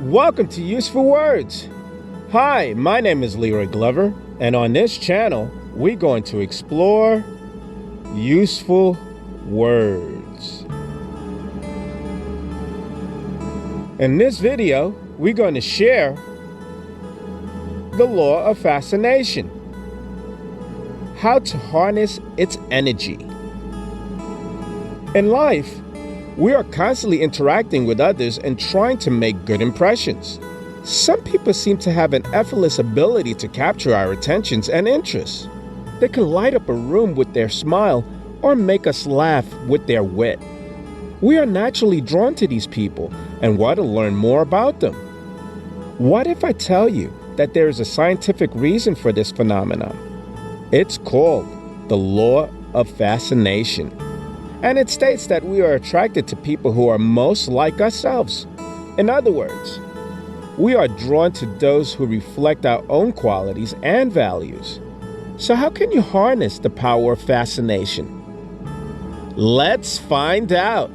Welcome to Useful Words. Hi, my name is Leroy Glover, and on this channel, we're going to explore useful words. In this video, we're going to share the Law of Fascination, how to harness its energy. In life, we are constantly interacting with others and trying to make good impressions. Some people seem to have an effortless ability to capture our attentions and interests. They can light up a room with their smile or make us laugh with their wit. We are naturally drawn to these people and want to learn more about them. What if I tell you that there is a scientific reason for this phenomenon? It's called the Law of Fascination. And it states that we are attracted to people who are most like ourselves. In other words, we are drawn to those who reflect our own qualities and values. So how can you harness the power of fascination? Let's find out.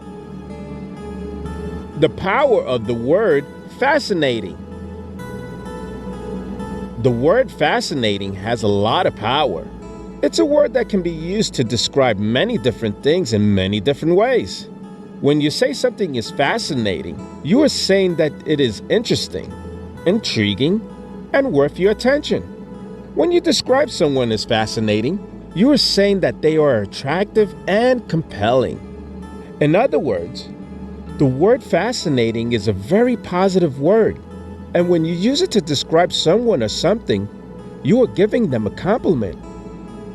The power of the word fascinating. The word fascinating has a lot of power. It's a word that can be used to describe many different things in many different ways. When you say something is fascinating, you are saying that it is interesting, intriguing, and worth your attention. When you describe someone as fascinating, you are saying that they are attractive and compelling. In other words, the word fascinating is a very positive word, and when you use it to describe someone or something, you are giving them a compliment.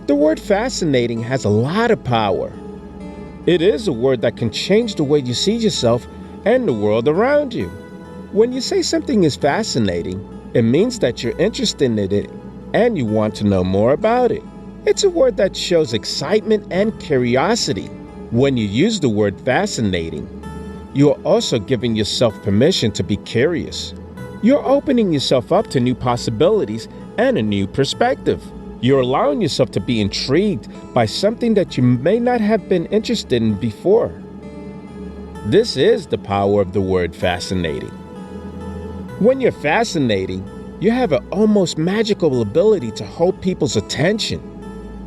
The word fascinating has a lot of power. It is a word that can change the way you see yourself and the world around you. When you say something is fascinating, it means that you're interested in it and you want to know more about it. It's a word that shows excitement and curiosity. When you use the word fascinating, you are also giving yourself permission to be curious. You're opening yourself up to new possibilities and a new perspective. You're allowing yourself to be intrigued by something that you may not have been interested in before. This is the power of the word fascinating. When you're fascinating, you have an almost magical ability to hold people's attention.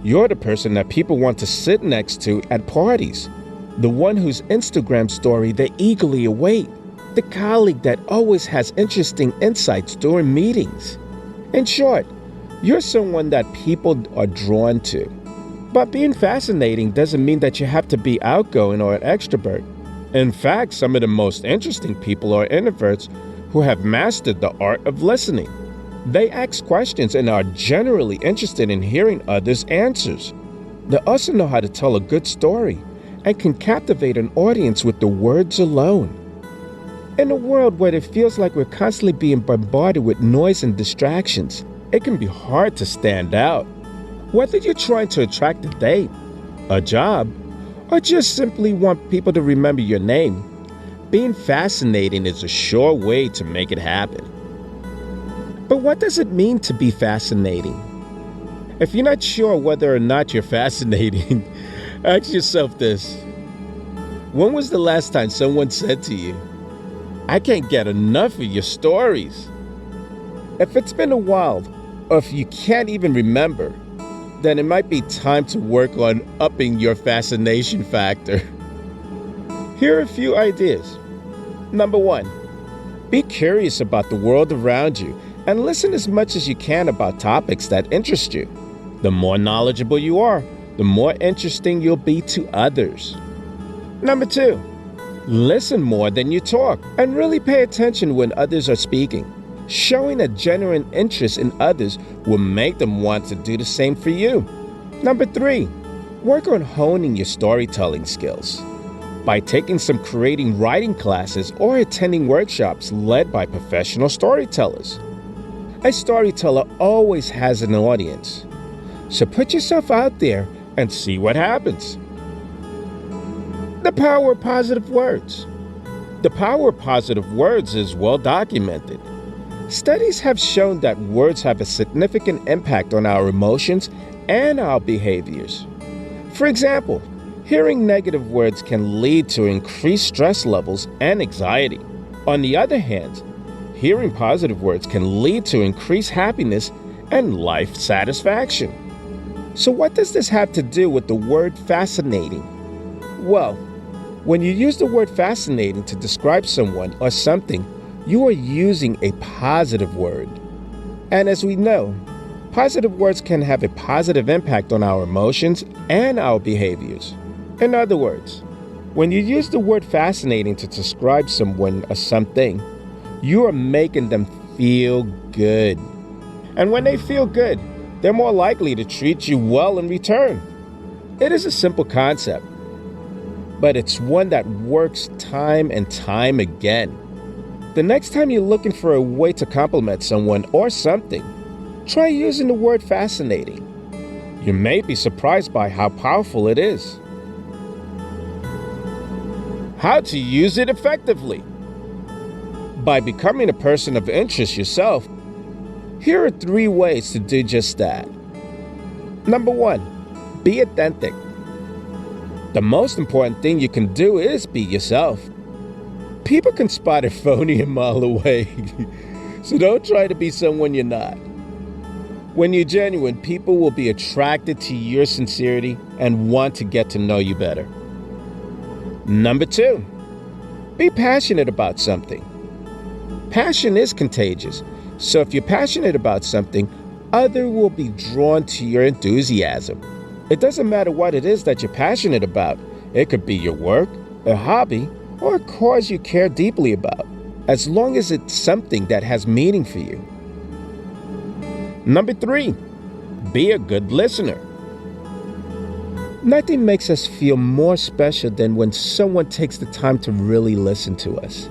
You're the person that people want to sit next to at parties, the one whose Instagram story they eagerly await, the colleague that always has interesting insights during meetings. In short, you're someone that people are drawn to. But being fascinating doesn't mean that you have to be outgoing or an extrovert. In fact, some of the most interesting people are introverts who have mastered the art of listening. They ask questions and are generally interested in hearing others' answers. They also know how to tell a good story and can captivate an audience with the words alone. In a world where it feels like we're constantly being bombarded with noise and distractions, it can be hard to stand out. Whether you're trying to attract a date, a job, or just simply want people to remember your name, being fascinating is a sure way to make it happen. But what does it mean to be fascinating? If you're not sure whether or not you're fascinating, ask yourself this. When was the last time someone said to you, "I can't get enough of your stories"? If it's been a while, or if you can't even remember, then it might be time to work on upping your fascination factor. Here are a few ideas. Number 1, be curious about the world around you and listen as much as you can about topics that interest you. The more knowledgeable you are, the more interesting you'll be to others. Number 2, listen more than you talk and really pay attention when others are speaking. Showing a genuine interest in others will make them want to do the same for you. Number 3, work on honing your storytelling skills by taking some creating writing classes or attending workshops led by professional storytellers. A storyteller always has an audience, so put yourself out there and see what happens. The power of positive words. The power of positive words is well documented. Studies have shown that words have a significant impact on our emotions and our behaviors. For example, hearing negative words can lead to increased stress levels and anxiety. On the other hand, Hearing positive words can lead to increased happiness and life satisfaction. So what does this have to do with the word fascinating? Well, when you use the word fascinating to describe someone or something, you are using a positive word. And as we know, positive words can have a positive impact on our emotions and our behaviors. In other words, when you use the word fascinating to describe someone or something, you are making them feel good. And when they feel good, they're more likely to treat you well in return. It is a simple concept, but it's one that works time and time again. The next time you're looking for a way to compliment someone or something, try using the word fascinating. You may be surprised by how powerful it is. How to use it effectively. By becoming a person of interest yourself, here are 3 ways to do just that. Number 1, be authentic. The most important thing you can do is be yourself. People can spot a phony a mile away, so don't try to be someone you're not. When you're genuine, people will be attracted to your sincerity and want to get to know you better. Number 2, be passionate about something. Passion is contagious, so if you're passionate about something, others will be drawn to your enthusiasm. It doesn't matter what it is that you're passionate about. It could be your work, a hobby, or a cause you care deeply about, as long as it's something that has meaning for you. Number 3, be a good listener. Nothing makes us feel more special than when someone takes the time to really listen to us.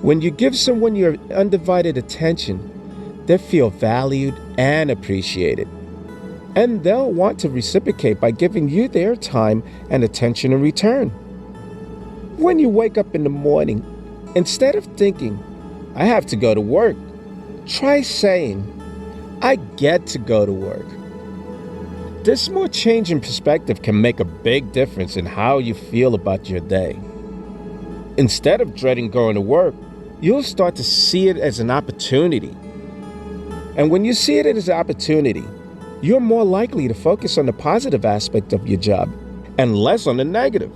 When you give someone your undivided attention, they feel valued and appreciated. And they'll want to reciprocate by giving you their time and attention in return. When you wake up in the morning, instead of thinking, I have to go to work, try saying, I get to go to work. This small change in perspective can make a big difference in how you feel about your day. Instead of dreading going to work, you'll start to see it as an opportunity. And when you see it as an opportunity, you're more likely to focus on the positive aspect of your job and less on the negative.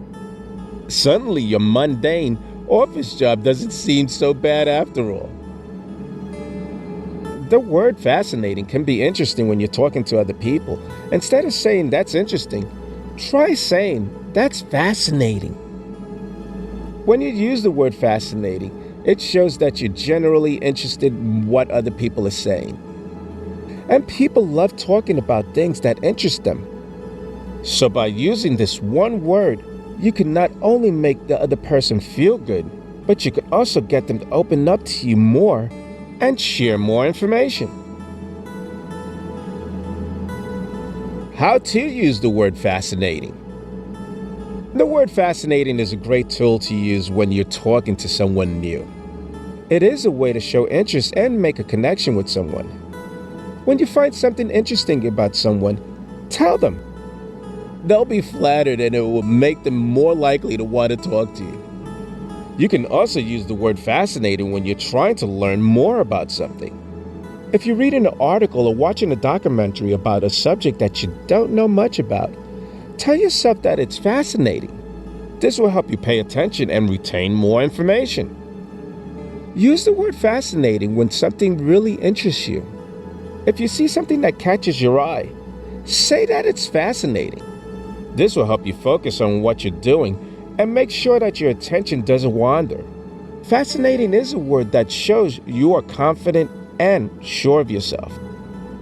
Suddenly, your mundane office job doesn't seem so bad after all. The word fascinating can be interesting when you're talking to other people. Instead of saying that's interesting, try saying that's fascinating. When you use the word fascinating, it shows that you're generally interested in what other people are saying. And people love talking about things that interest them. So by using this one word, you can not only make the other person feel good, but you can also get them to open up to you more and share more information. How to use the word fascinating. The word fascinating is a great tool to use when you're talking to someone new. It is a way to show interest and make a connection with someone. When you find something interesting about someone, tell them. They'll be flattered and it will make them more likely to want to talk to you. You can also use the word fascinating when you're trying to learn more about something. If you're reading an article or watching a documentary about a subject that you don't know much about, tell yourself that it's fascinating. This will help you pay attention and retain more information. Use the word fascinating when something really interests you. If you see something that catches your eye, say that it's fascinating. This will help you focus on what you're doing and make sure that your attention doesn't wander. Fascinating is a word that shows you are confident and sure of yourself.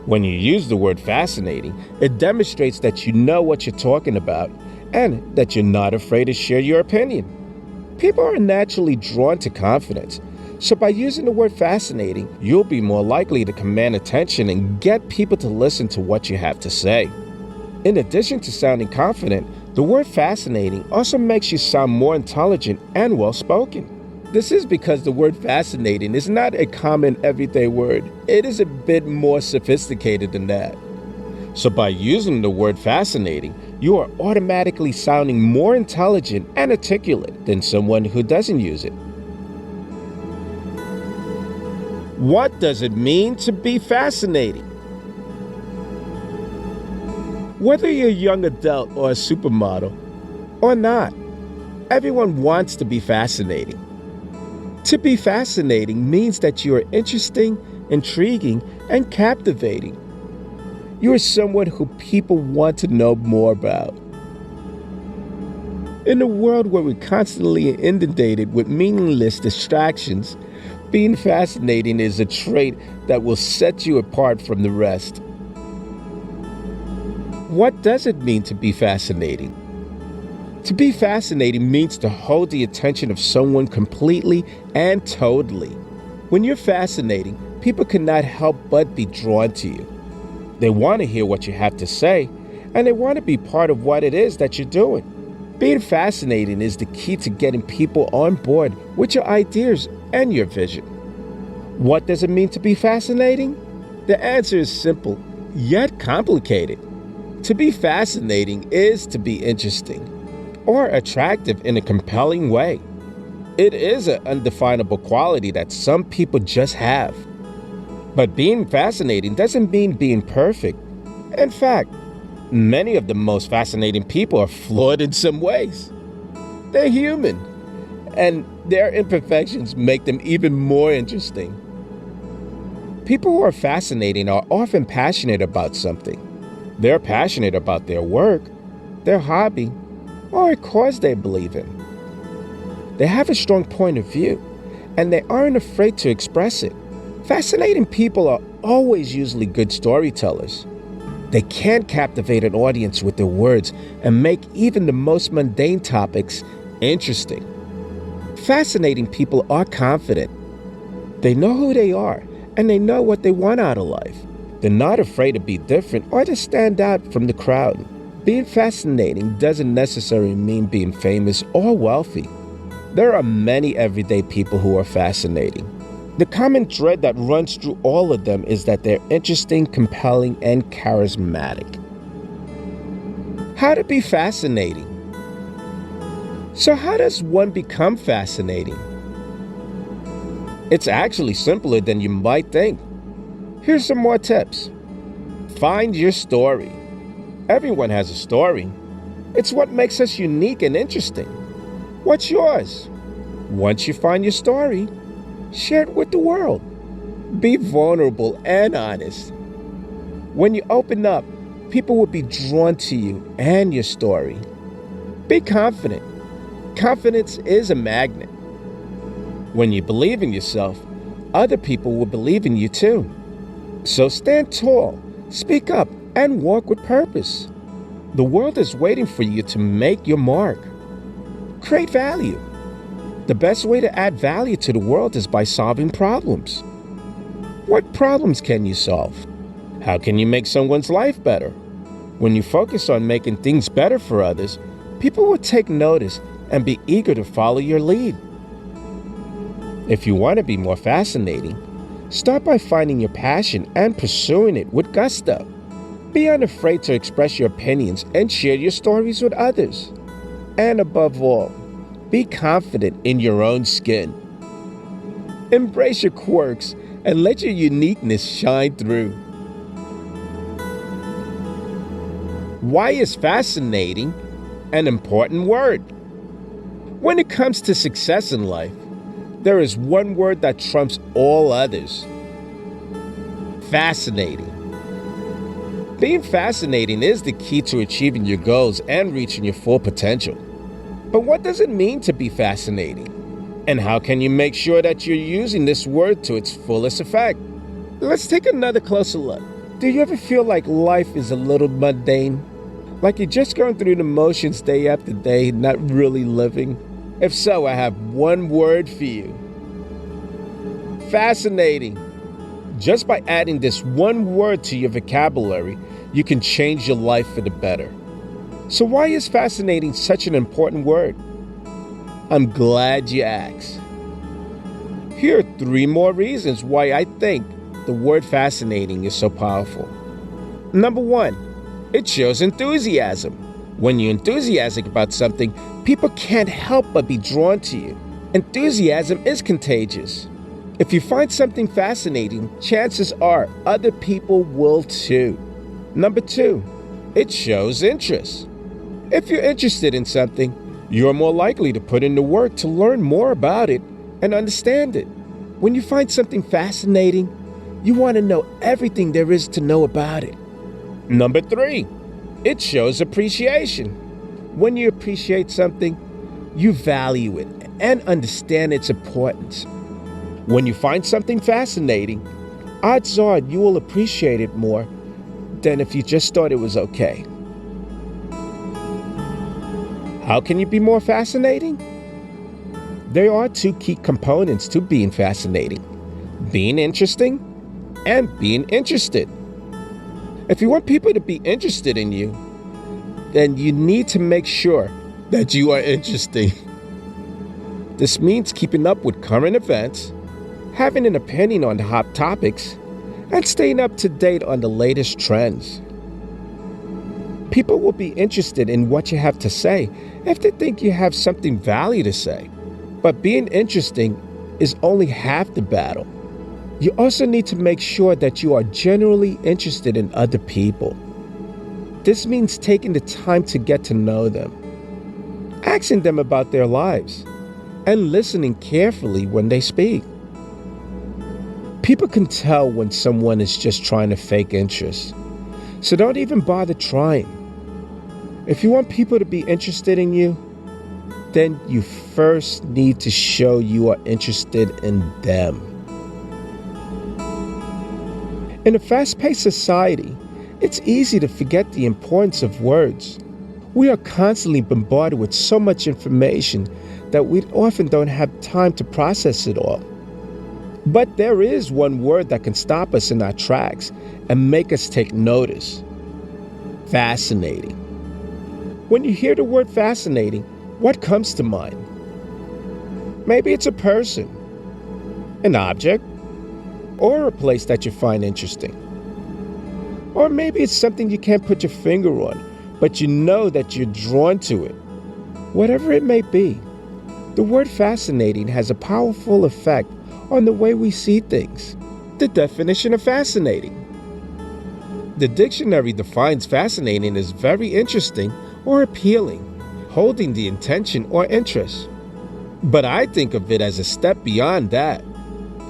When you use the word fascinating, it demonstrates that you know what you're talking about and that you're not afraid to share your opinion. People are naturally drawn to confidence, so by using the word fascinating, you'll be more likely to command attention and get people to listen to what you have to say. In addition to sounding confident, the word fascinating also makes you sound more intelligent and well-spoken. This is because the word fascinating is not a common everyday word. It is a bit more sophisticated than that. So by using the word fascinating, you are automatically sounding more intelligent and articulate than someone who doesn't use it. What does it mean to be fascinating? Whether you're a young adult or a supermodel or not, everyone wants to be fascinating. To be fascinating means that you are interesting, intriguing, and captivating. You are someone who people want to know more about. In a world where we're constantly inundated with meaningless distractions, being fascinating is a trait that will set you apart from the rest. What does it mean to be fascinating? To be fascinating means to hold the attention of someone completely and totally. When you're fascinating, people cannot help but be drawn to you. They want to hear what you have to say, and they want to be part of what it is that you're doing. Being fascinating is the key to getting people on board with your ideas and your vision. What does it mean to be fascinating? The answer is simple, yet complicated. To be fascinating is to be interesting or attractive in a compelling way. It is an undefinable quality that some people just have. But being fascinating doesn't mean being perfect. In fact, many of the most fascinating people are flawed in some ways. They're human, and their imperfections make them even more interesting. People who are fascinating are often passionate about something. They're passionate about their work, their hobby, or a cause they believe in. They have a strong point of view, and they aren't afraid to express it. Fascinating people are always usually good storytellers. They can captivate an audience with their words and make even the most mundane topics interesting. Fascinating people are confident. They know who they are, and they know what they want out of life. They're not afraid to be different or to stand out from the crowd. Being fascinating doesn't necessarily mean being famous or wealthy. There are many everyday people who are fascinating. The common thread that runs through all of them is that they're interesting, compelling, and charismatic. How to be fascinating? So how does one become fascinating? It's actually simpler than you might think. Here's some more tips. Find your story. Everyone has a story. It's what makes us unique and interesting. What's yours? Once you find your story, share it with the world. Be vulnerable and honest. When you open up, people will be drawn to you and your story. Be confident. Confidence is a magnet. When you believe in yourself, other people will believe in you too. So stand tall, speak up, and walk with purpose. The world is waiting for you to make your mark. Create value. The best way to add value to the world is by solving problems. What problems can you solve? How can you make someone's life better? When you focus on making things better for others, people will take notice and be eager to follow your lead. If you want to be more fascinating, start by finding your passion and pursuing it with gusto. Be unafraid to express your opinions and share your stories with others. And above all, be confident in your own skin. Embrace your quirks and let your uniqueness shine through. Why is fascinating an important word? When it comes to success in life, there is one word that trumps all others. Fascinating. Being fascinating is the key to achieving your goals and reaching your full potential. But what does it mean to be fascinating? And how can you make sure that you're using this word to its fullest effect? Let's take another closer look. Do you ever feel like life is a little mundane? Like you're just going through the motions day after day, not really living? If so, I have one word for you. Fascinating. Just by adding this one word to your vocabulary, you can change your life for the better. So why is fascinating such an important word? I'm glad you asked. Here are 3 more reasons why I think the word fascinating is so powerful. Number 1, it shows enthusiasm. When you're enthusiastic about something, people can't help but be drawn to you. Enthusiasm is contagious. If you find something fascinating, chances are other people will too. Number 2, it shows interest. If you're interested in something, you're more likely to put in the work to learn more about it and understand it. When you find something fascinating, you want to know everything there is to know about it. Number 3, it shows appreciation. When you appreciate something, you value it and understand its importance. When you find something fascinating, odds are you will appreciate it more than if you just thought it was okay. How can you be more fascinating? There are 2 key components to being fascinating: being interesting and being interested. If you want people to be interested in you, then you need to make sure that you are interesting. This means keeping up with current events, having an opinion on hot topics, and staying up to date on the latest trends. People will be interested in what you have to say if they think you have something valuable to say. But being interesting is only half the battle. You also need to make sure that you are genuinely interested in other people. This means taking the time to get to know them, asking them about their lives, and listening carefully when they speak. People can tell when someone is just trying to fake interest, so don't even bother trying. If you want people to be interested in you, then you first need to show you are interested in them. In a fast-paced society, it's easy to forget the importance of words. We are constantly bombarded with so much information that we often don't have time to process it all. But there is one word that can stop us in our tracks and make us take notice: fascinating. When you hear the word fascinating, what comes to mind? Maybe it's a person, an object, or a place that you find interesting. Or maybe it's something you can't put your finger on, but you know that you're drawn to it. Whatever it may be, the word fascinating has a powerful effect on the way we see things. The definition of fascinating. The dictionary defines fascinating as very interesting or appealing, holding the attention or interest. But I think of it as a step beyond that.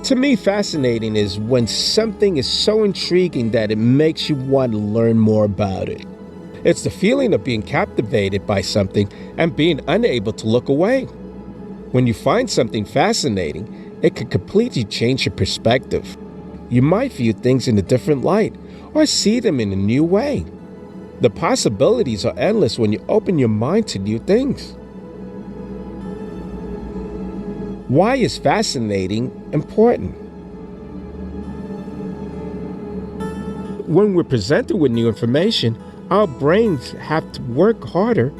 To me, fascinating is when something is so intriguing that it makes you want to learn more about it. It's the feeling of being captivated by something and being unable to look away. When you find something fascinating, it can completely change your perspective. You might view things in a different light or see them in a new way. The possibilities are endless when you open your mind to new things. Why is fascinating important? When we're presented with new information, our brains have to work harder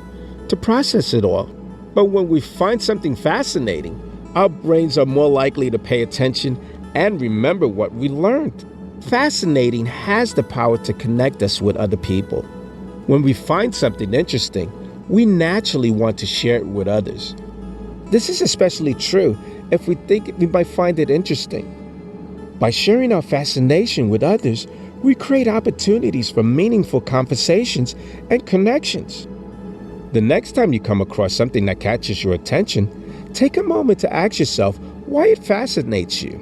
to process it all. But when we find something fascinating, our brains are more likely to pay attention and remember what we learned. Fascinating has the power to connect us with other people. When we find something interesting, we naturally want to share it with others. This is especially true if we think we might find it interesting. By sharing our fascination with others, we create opportunities for meaningful conversations and connections. The next time you come across something that catches your attention, take a moment to ask yourself why it fascinates you.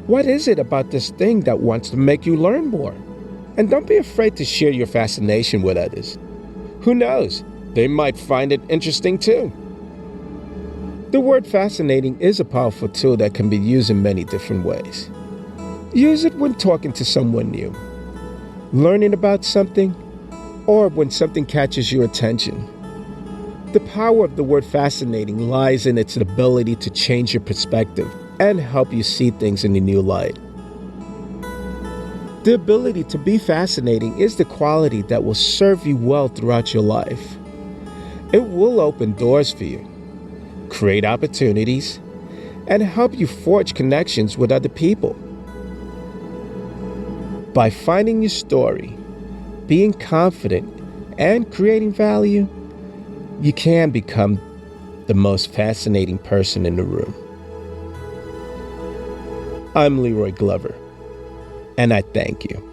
What is it about this thing that wants to make you learn more? And don't be afraid to share your fascination with others. Who knows? They might find it interesting too. The word fascinating is a powerful tool that can be used in many different ways. Use it when talking to someone new, learning about something, or when something catches your attention. The power of the word fascinating lies in its ability to change your perspective and help you see things in a new light. The ability to be fascinating is the quality that will serve you well throughout your life. It will open doors for you, create opportunities, and help you forge connections with other people. By finding your story, being confident, and creating value, you can become the most fascinating person in the room. I'm Leroy Glover, and I thank you.